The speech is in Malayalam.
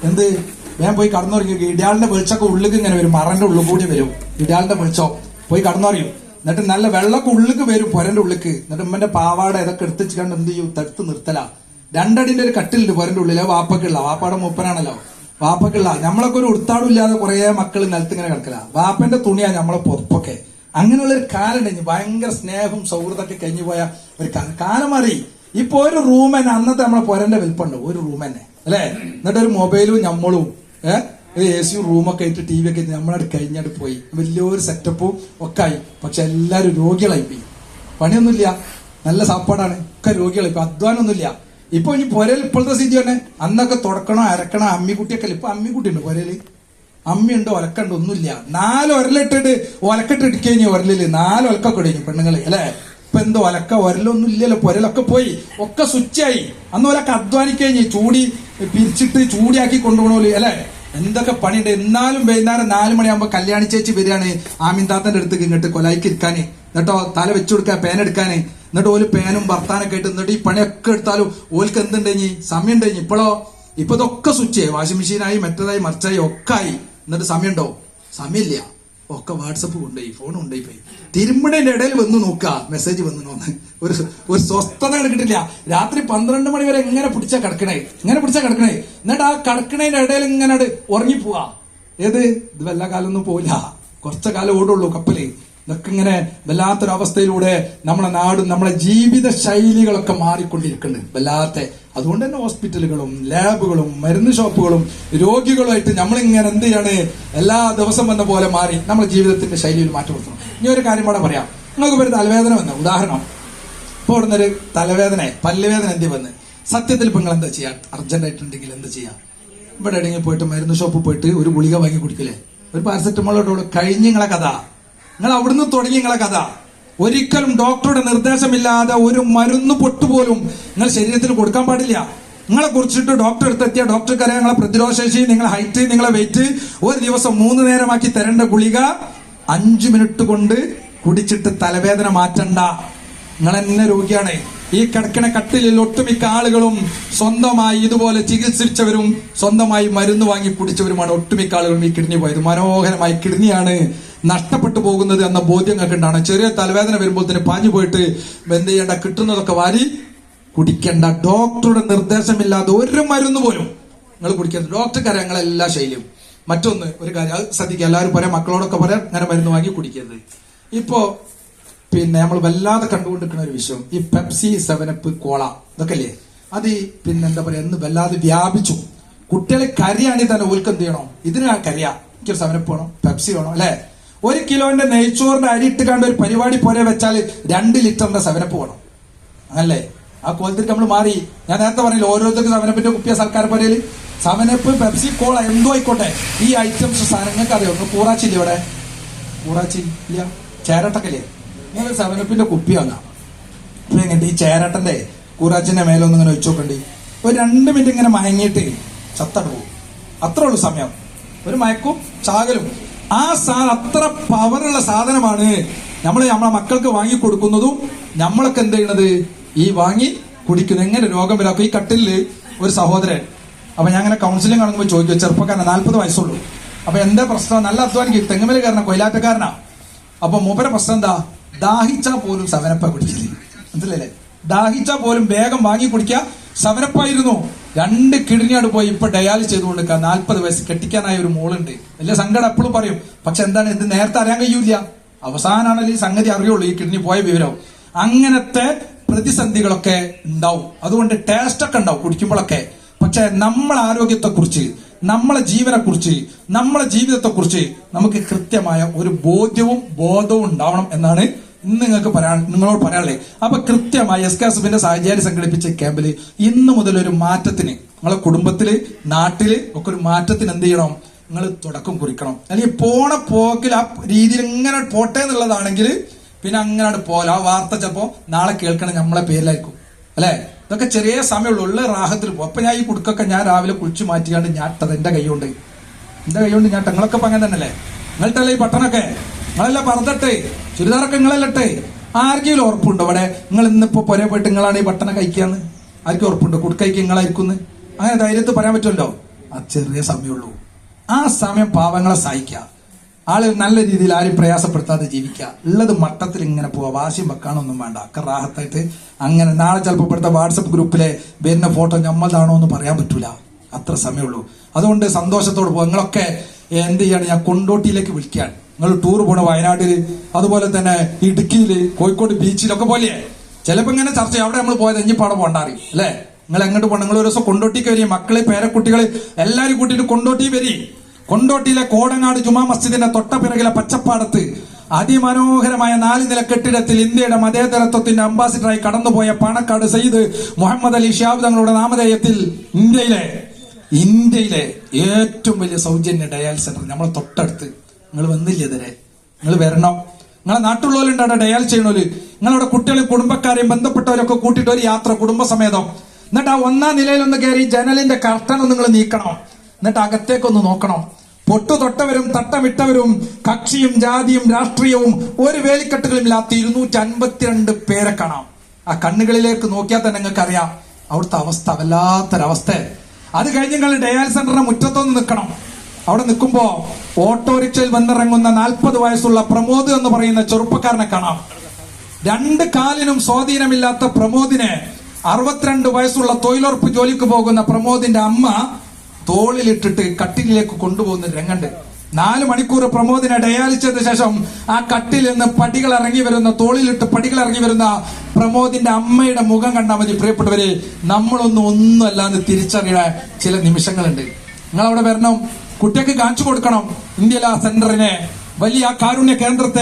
എന്ത് വേഗം പോയി കടന്നുറങ്ങി. ഇടിയാളിന്റെ വെളിച്ചൊക്കെ ഉള്ളിക്ക് ഇങ്ങനെ വരും, മറന്റെ ഉള്ളിൽ കൂടി വരും ഇടിയാളിന്റെ വെളിച്ചം. പോയി കടന്നുറയും. എന്നിട്ട് നല്ല വെള്ളമൊക്കെ ഉള്ളിക്ക് വരും പൊരന്റെ ഉള്ളിക്ക്. എന്നിട്ട് ഉമ്മന്റെ പാവാട ഇതൊക്കെ എടുത്ത് കണ്ട് എന്ത് ചെയ്യും, തടുത്ത് നിർത്തല. രണ്ടടിന്റെ ഒരു കട്ടിലുണ്ട് പൊരന്റെ ഉള്ളിൽ, വാപ്പക്കുള്ള, വാപ്പാടെ മൂപ്പനാണല്ലോ, വാപ്പക്കുള്ള. നമ്മളൊക്കെ ഒരു ഉടുത്താടും ഇല്ലാതെ കുറെ മക്കൾ നിലത്ത് ഇങ്ങനെ കിടക്കല. വാപ്പന്റെ തുണിയാ നമ്മളെ പൊറപ്പൊക്കെ. അങ്ങനെയുള്ള ഒരു കാലം കഴിഞ്ഞു. ഭയങ്കര സ്നേഹവും സൗഹൃദമൊക്കെ കഴിഞ്ഞു പോയ ഒരു കാലം മാറി. ഇപ്പൊ ഒരു റൂം തന്നെ, അന്നത്തെ നമ്മളെ പൊരന്റെ വലിപ്പുണ്ട് ഒരു റൂം തന്നെ അല്ലെ. എന്നിട്ട് ഒരു മൊബൈലും നമ്മളും AC-യും റൂമൊക്കെ ആയിട്ട് TV ഒക്കെ ആയിട്ട് നമ്മളവിടെ കഴിഞ്ഞാട്ട് പോയി. വലിയൊരു സെറ്റപ്പും ഒക്കെ ആയി. പക്ഷെ എല്ലാരും രോഗികളായി പോയി. പണിയൊന്നുമില്ല, നല്ല സാപ്പാടാണ്, ഒക്കെ രോഗികളായി. ഇപ്പൊ അധ്വാനമൊന്നുമില്ല. ഇപ്പൊ ഇനി പൊരയിൽ ഇപ്പോഴത്തെ സ്ഥിതി തന്നെ. അന്നൊക്കെ തുടക്കണോ അരക്കണോ അമ്മിക്കുട്ടിയൊക്കെ ഇപ്പൊ അമ്മിക്കുട്ടിയുണ്ട് പൊരയില്, അമ്മിയുണ്ട്, ഒലക്കുണ്ട്, ഒന്നുമില്ല. 4 ഒരലിട്ടിട്ട് ഒലക്കിട്ട് ഇടിക്കഴിഞ്ഞു ഒരലില് 4 ഒലക്കൊക്കെ ഇടിഞ്ഞു പെണ്ണുങ്ങള് അല്ലെ. ഇപ്പൊ എന്തോ ഒലക്ക ഒരലൊന്നും ഇല്ലല്ലോ, പൊരലൊക്കെ പോയി, ഒക്കെ സ്വിച്ചായി. അന്ന് ഒലക്ക അധ്വാനിക്കഴിഞ്ഞ് ചൂടി പിരിച്ചിട്ട് ചൂടിയാക്കി കൊണ്ടുപോകണോല് അല്ലെ. എന്തൊക്കെ പണിയുണ്ട്. എന്നാലും വൈകുന്നേരം 4 മണിയാകുമ്പോ കല്യാണി ചേച്ചി വരികയാണ് ആമിൻതാത്തന്റെ അടുത്തേക്ക് ഇങ്ങോട്ട് കൊലായിക്ക് ഇരിക്കാന്, എന്നിട്ടോ തല വെച്ചു കൊടുക്കാൻ പേനെടുക്കാന്. എന്നിട്ട് ഓല് പേനും ഭർത്താനൊക്കെ ആയിട്ട് എന്നിട്ട് ഈ പണിയൊക്കെ എടുത്താലും ഓൽക്ക് എന്തുണ്ടെങ്കി സമയം ഉണ്ടെങ്കിൽ. ഇപ്പൊ ഇതൊക്കെ സ്വിച്ച് വാഷിംഗ് മെഷീനായി, മറ്റേതായി മറിച്ചായി ഒക്കെ ആയി. എന്നിട്ട് സമയമുണ്ടോ? സമയമില്ല. ഒക്കെ വാട്സപ്പ് കൊണ്ടുപോയി, ഫോൺ കൊണ്ടുപോയി പോയി. തിരുമ്പണേന്റെ ഇടയിൽ വന്ന് നോക്കുക മെസ്സേജ് വന്നോന്ന്. ഒരു സ്വസ്ഥത കിട്ടില്ല. രാത്രി 12 മണി വരെ എങ്ങനെ പിടിച്ചാ കിടക്കണേ. എന്നിട്ട് ആ കിടക്കണേന്റെ ഇടയിൽ ഇങ്ങനെ ഉറങ്ങിപ്പോവാ. ഇത് വല്ല കാലമൊന്നും പോയില്ല, കുറച്ച കാലം ഓടുള്ളൂ കപ്പല്. ഇതൊക്കെ ഇങ്ങനെ വല്ലാത്തൊരവസ്ഥയിലൂടെ നമ്മളെ നാടും നമ്മളെ ജീവിത ശൈലികളൊക്കെ മാറിക്കൊണ്ടിരിക്കുന്നുണ്ട് വല്ലാത്ത. അതുകൊണ്ട് തന്നെ ഹോസ്പിറ്റലുകളും ലാബുകളും മരുന്ന് ഷോപ്പുകളും രോഗികളുമായിട്ട് നമ്മളിങ്ങനെ എന്ത് ചെയ്യാണ്, എല്ലാ ദിവസം വന്ന പോലെ മാറി നമ്മുടെ ജീവിതത്തിന്റെ ശൈലിയിൽ മാറ്റം വരുത്തണം. ഇനി ഒരു കാര്യം കൂടെ പറയാം. നിങ്ങൾക്ക് ഒരു തലവേദന വന്ന ഉദാഹരണം, ഇപ്പൊ ഇവിടുന്നൊരു തലവേദന പല്ലുവേദന എന്ത് വന്ന്, സത്യത്തിൽ ഇപ്പൊ നിങ്ങൾ എന്താ ചെയ്യാ? അർജന്റ് ആയിട്ടുണ്ടെങ്കിൽ എന്താ ചെയ്യാ? ഇവിടെ എവിടെയെങ്കിലും പോയിട്ട് മരുന്ന് ഷോപ്പിൽ പോയിട്ട് ഒരു ഗുളിക വാങ്ങി കുടിക്കില്ലേ, ഒരു പാരസെറ്റമോളോട് കഴിഞ്ഞ് നിങ്ങളെ കഥ. നിങ്ങൾ അവിടുന്ന് തുടങ്ങി നിങ്ങളെ കഥ. ഒരിക്കലും ഡോക്ടറുടെ നിർദ്ദേശമില്ലാതെ ഒരു മരുന്ന് പൊട്ടുപോലും നിങ്ങൾ ശരീരത്തിൽ കൊടുക്കാൻ പാടില്ല. നിങ്ങളെ കുറിച്ചിട്ട് ഡോക്ടർ അടുത്തെത്തിയ ഡോക്ടർക്ക് അറിയാം നിങ്ങളെ പ്രതിരോധശേഷി, നിങ്ങളെ ഹൈറ്റ്, നിങ്ങളെ വെയിറ്റ്. ഒരു ദിവസം 3 നേരമാക്കി തരേണ്ട ഗുളിക 5 മിനിറ്റ് കൊണ്ട് കുടിച്ചിട്ട് തലവേദന മാറ്റണ്ട. നിങ്ങൾ എന്നെ രോഗിയാണ്. ഈ കിടക്കണ കട്ടിലിൽ ഒട്ടുമിക്ക ആളുകളും സ്വന്തമായി ഇതുപോലെ ചികിത്സിച്ചവരും സ്വന്തമായി മരുന്ന് വാങ്ങി കുടിച്ചവരുമാണ്. ഒട്ടുമിക്ക ആളുകളും ഈ കിഡ്നി പോയത്. മനോഹരമായി കിഡ്നിയാണ് നഷ്ടപ്പെട്ടു പോകുന്നത് എന്ന ബോധ്യം കണ്ടാണ്. ചെറിയ തലവേദന വരുമ്പോൾ തന്നെ പാഞ്ഞു പോയിട്ട് എന്ത് ചെയ്യേണ്ട, കിട്ടുന്നതൊക്കെ വാരി കുടിക്കേണ്ട. ഡോക്ടറുടെ നിർദ്ദേശമില്ലാതെ ഒരു മരുന്ന് പോലും നിങ്ങൾ കുടിക്കരുത്. ഡോക്ടർക്ക് അറിയാം നിങ്ങളെല്ലാ ശൈലിയും. മറ്റൊന്ന് ഒരു കാര്യം അത് ശ്രദ്ധിക്കുക, എല്ലാവരും പറയാം, മക്കളോടൊക്കെ പറയാം, അങ്ങനെ മരുന്ന് വാങ്ങി കുടിക്കരുത്. ഇപ്പോ നമ്മൾ വല്ലാതെ കണ്ടുകൊണ്ടിരിക്കുന്ന ഒരു വിഷയം ഈ പെപ്സി, 7up, കോള ഇതൊക്കെ അല്ലേ. അത് എന്താ പറയാ, എന്ന് വല്ലാതെ വ്യാപിച്ചു. കുട്ടികളെ കരിയാണെങ്കിൽ തന്നെ ഓൽക്ക് എന്ത് ചെയ്യണം, ഇതിന് കരിയാ, എനിക്കൊരു 7up വേണം, പെപ്സി വേണം അല്ലെ. 1 കിലോന്റെ നെയ്ച്ചോറിന്റെ അരി ഇട്ട് കണ്ട ഒരു പരിപാടി പോലെ വെച്ചാൽ 2 ലിറ്ററിന്റെ 7up വേണം അങ്ങനല്ലേ. ആ കോലത്തിലേക്ക് നമ്മൾ മാറി. ഞാൻ നേരത്തെ പറഞ്ഞില്ല, ഓരോരുത്തർക്ക് 7upന്റെ കുപ്പിയ സർക്കാർ പറയല്. 7up, പെപ്സി, കോള എന്തോ ആയിക്കോട്ടെ, ഈ ഐറ്റംസ് സാധനങ്ങൾക്ക് അറിയോ? ഒന്ന് കൂറാച്ചില്ല, ഇവിടെ കൂറാച്ചി ഇല്ല, ചേരട്ടക്കല്ലേ. നിങ്ങൾ 7upന്റെ കുപ്പി വാങ്ങാം. അപ്പൊ എങ്ങനെ ഈ ചേരട്ടന്റെ കൂറാച്ചിന്റെ മേലൊന്നും ഇങ്ങനെ വെച്ച് നോക്കണ്ടി, ഒരു 2 മിനിറ്റ് ഇങ്ങനെ മയങ്ങിയിട്ട് ചത്തട പോകും. അത്രേ ഉള്ളൂ സമയം. ഒരു മയക്കും ചാകലും. ആ അത്ര പവറുള്ള സാധനമാണ് നമ്മളെ മക്കൾക്ക് വാങ്ങി കൊടുക്കുന്നതും നമ്മളൊക്കെ എന്ത് ചെയ്യണത്, ഈ വാങ്ങി കുടിക്കുന്നത്. എങ്ങനെ രോഗം വരാക്കും. ഈ കട്ടില് ഒരു സഹോദരൻ, അപ്പൊ ഞാൻ അങ്ങനെ കൗൺസിലിംഗ് കാണുമ്പോൾ ചോദിക്കും, ചെറുപ്പക്കാരനാ, 40 വയസ്സുള്ളൂ. അപ്പൊ എന്താ പ്രശ്നം? നല്ല അധ്വാനിക്കും, തെങ്ങുമേല് കാരണം കൊയിലാറ്റക്കാരനാ. അപ്പൊ മൂപ്പര പ്രശ്നം എന്താ, ദാഹിച്ചാ പോലും 7up കുടിക്കില്ല. മനസ്സിലല്ലേ? ദാഹിച്ചാ പോലും വേഗം വാങ്ങി കുടിക്കുക. 7up ആയിരുന്നു. 2 കിഡ്നിയോട് പോയി ഇപ്പൊ ഡയാലിസ് ചെയ്ത് കൊടുക്കുക. 40 വയസ്സ്, കെട്ടിക്കാനായ ഒരു മോളുണ്ട്. വലിയ സങ്കടം എപ്പോഴും പറയും. പക്ഷെ എന്താണ്, ഇത് നേരത്തെ അറിയാൻ കഴിയൂല. അവസാനാണല്ലോ ഈ സംഗതി അറിയുള്ളൂ, ഈ കിഡ്നി പോയ വിവരം. അങ്ങനത്തെ പ്രതിസന്ധികളൊക്കെ ഉണ്ടാവും. അതുകൊണ്ട് ടേസ്റ്റ് ഒക്കെ ഉണ്ടാവും കുടിക്കുമ്പോഴൊക്കെ. പക്ഷെ നമ്മളെ ആരോഗ്യത്തെക്കുറിച്ച്, നമ്മളെ ജീവനെക്കുറിച്ച്, നമ്മളെ ജീവിതത്തെക്കുറിച്ച് നമുക്ക് കൃത്യമായ ഒരു ബോധവും ഉണ്ടാവണം എന്നാണ് ഇന്ന് നിങ്ങളോട് പറയാനുള്ളത്. അപ്പൊ കൃത്യമായി SKSFന്റെ സഹചാരി സംഘടിപ്പിച്ച ക്യാമ്പില് ഇന്ന് മുതൽ ഒരു മാറ്റത്തിന്, നിങ്ങളെ കുടുംബത്തില്, നാട്ടില് ഒക്കെ ഒരു മാറ്റത്തിന് എന്ത് ചെയ്യണം, നിങ്ങൾ തുടക്കം കുറിക്കണം. അല്ലെങ്കിൽ പോണ പോക്കിൽ ആ രീതിയിൽ ഇങ്ങനെ പോട്ടെ എന്നുള്ളതാണെങ്കിൽ പിന്നെ അങ്ങനെ പോലെ ആ വാർത്ത ചിലപ്പോ നാളെ കേൾക്കണം നമ്മളെ പേരിലായിരിക്കും അല്ലെ. ഇതൊക്കെ ചെറിയ സമയമുള്ളൂ, ഉള്ള റാഹത്തിൽ പോകും. അപ്പൊ ഞാൻ ഈ കുടുക്കൊക്കെ ഞാൻ രാവിലെ കുളിച്ച് മാറ്റിയാണ്ട് ഞാട്ടത് എന്റെ കൈകൊണ്ട് ഞാൻ നിങ്ങളൊക്കെ അങ്ങനെ തന്നെയല്ലേ. നിങ്ങളിട്ടല്ലേ ഈ പട്ടണൊക്കെ, നിങ്ങളെല്ലാം പറത്തട്ടെ, ചുരിദാറൊക്കെ നിങ്ങളല്ലട്ടെ. ആർക്കെങ്കിലും ഉറപ്പുണ്ടോ ഇവിടെ നിങ്ങൾ ഇന്നിപ്പോ പുറേ പോയിട്ട് നിങ്ങളാണ് ഈ ഭക്ഷണം കഴിക്കാന്ന്? ആർക്കും ഉറപ്പുണ്ടോ കുടുക്കൈക്ക് നിങ്ങളായിരിക്കും? അങ്ങനെ ധൈര്യത്തിൽ പറയാൻ പറ്റുമല്ലോ. ആ ചെറിയ സമയമുള്ളൂ. ആ സമയം പാവങ്ങളെ സഹായിക്കുക, ആള് നല്ല രീതിയിൽ ആരും പ്രയാസപ്പെടുത്താതെ ജീവിക്കുക, ഉള്ളത് മട്ടത്തിൽ ഇങ്ങനെ പോവാ, വാശിയും വെക്കാനൊന്നും വേണ്ട, ഒക്കെ റാഹത്തായിട്ട് അങ്ങനെ. നാളെ ചിലപ്പോൾ ഇവിടുത്തെ വാട്സപ്പ് ഗ്രൂപ്പിലെ വരുന്ന ഫോട്ടോ ഞമ്മളതാണോ എന്ന് പറയാൻ പറ്റൂല, അത്ര സമയമുള്ളൂ. അതുകൊണ്ട് സന്തോഷത്തോട് പോകും. നിങ്ങളൊക്കെ എന്ത് ചെയ്യാണ്, ഞാൻ കൊണ്ടോട്ടിയിലേക്ക് വിളിക്കുകയാണ്. നിങ്ങൾ ടൂർ പോണ വയനാട്ടില്, അതുപോലെ തന്നെ ഇടുക്കിയില്, കോഴിക്കോട് ബീച്ചിലൊക്കെ പോലെ ചിലപ്പോ ഇങ്ങനെ ചർച്ച ചെയ്യും. അവിടെ നമ്മൾ പോയത് ഇനിയിപ്പാടെ പോണ്ടാറി അല്ലെ, നിങ്ങൾ എങ്ങോട്ട് പോകണം, നിങ്ങൾ ഒരു ദിവസം കൊണ്ടോട്ടിക്ക് വരി, മക്കളെ പേരക്കുട്ടികളെ എല്ലാരും കൂട്ടിയിട്ട് കൊണ്ടോട്ടി വരി. കൊണ്ടോട്ടിയിലെ കോടങ്ങാട് ജുമാ മസ്ജിദിന്റെ തൊട്ടപ്പിറകിലെ പച്ചപ്പാടത്ത് അതിമനോഹരമായ 4 നില കെട്ടിടത്തിൽ ഇന്ത്യയുടെ മതേതരത്വത്തിന്റെ അംബാസിഡറായി കടന്നുപോയ പാണക്കാട് സയ്യിദ് മുഹമ്മദ് അലി ഷിഹാബ് തങ്ങളുടെ നാമധേയത്തിൽ ഇന്ത്യയിലെ ഏറ്റവും വലിയ സൗജന്യ ഡയാലിസ് സെന്റർ നമ്മളെ തൊട്ടടുത്ത്. നിങ്ങൾ വന്നില്ല ഇതുവരെ, നിങ്ങൾ വരണം. നിങ്ങളെ നാട്ടുള്ളവരുണ്ട് അവിടെ ഡയാൽ ചെയ്യണോല്. നിങ്ങളുടെ കുട്ടികളെയും കുടുംബക്കാരെയും ബന്ധപ്പെട്ടവരൊക്കെ കൂട്ടിയിട്ട് ഒരു യാത്ര കുടുംബസമേതം. എന്നിട്ട് ആ 1-ാം നിലയിലൊന്ന് കയറി ജനലിന്റെ കർട്ടൻ നിങ്ങൾ നീക്കണം. എന്നിട്ട് അകത്തേക്കൊന്ന് നോക്കണം. പൊട്ടു തൊട്ടവരും തട്ടമിട്ടവരും കക്ഷിയും ജാതിയും രാഷ്ട്രീയവും ഒരു വേലിക്കെട്ടുകളും ഇല്ലാത്ത 252 പേരെ കാണാം. ആ കണ്ണുകളിലേക്ക് നോക്കിയാൽ തന്നെ നിങ്ങൾക്ക് അറിയാം അവിടുത്തെ അവസ്ഥ, വല്ലാത്തൊരവസ്ഥ. അത് കഴിഞ്ഞ് നിങ്ങൾ ഡയാലിസ് സെന്ററിന്റെ മുറ്റത്തൊന്ന് നിൽക്കണം. അവിടെ നിൽക്കുമ്പോ ഓട്ടോറിക്ഷയിൽ വന്നിറങ്ങുന്ന 40 വയസ്സുള്ള പ്രമോദ് എന്ന് പറയുന്ന ചെറുപ്പക്കാരനെ കാണാം. 2 കാലിനും സ്വാധീനമില്ലാത്ത പ്രമോദിനെ 62 വയസ്സുള്ള തൊഴിലുറപ്പ് ജോലിക്ക് പോകുന്ന പ്രമോദിന്റെ അമ്മ തോളിലിട്ടിട്ട് കട്ടിലേക്ക് കൊണ്ടുപോകുന്ന രംഗണ്ട്. 4 മണിക്കൂർ പ്രമോദിനെ ഡയാലിച്ചതിന് ശേഷം ആ കട്ടിൽ നിന്ന് പടികൾ ഇറങ്ങി വരുന്ന, തോളിലിട്ട് പടികൾ ഇറങ്ങി വരുന്ന പ്രമോദിന്റെ അമ്മയുടെ മുഖം കണ്ടാൽ മതി പ്രിയപ്പെട്ടവരെ, ഒന്നും അല്ലാന്ന് തിരിച്ചറിയുന്ന ചില നിമിഷങ്ങളുണ്ട്. നിങ്ങൾ അവിടെ വരണം, കുട്ടിക്ക് കാണിച്ചു കൊടുക്കണം ഇന്ത്യയിലെ ആ സെന്ററിനെ, വലിയ കാരുണ്യ കേന്ദ്രത്തെ.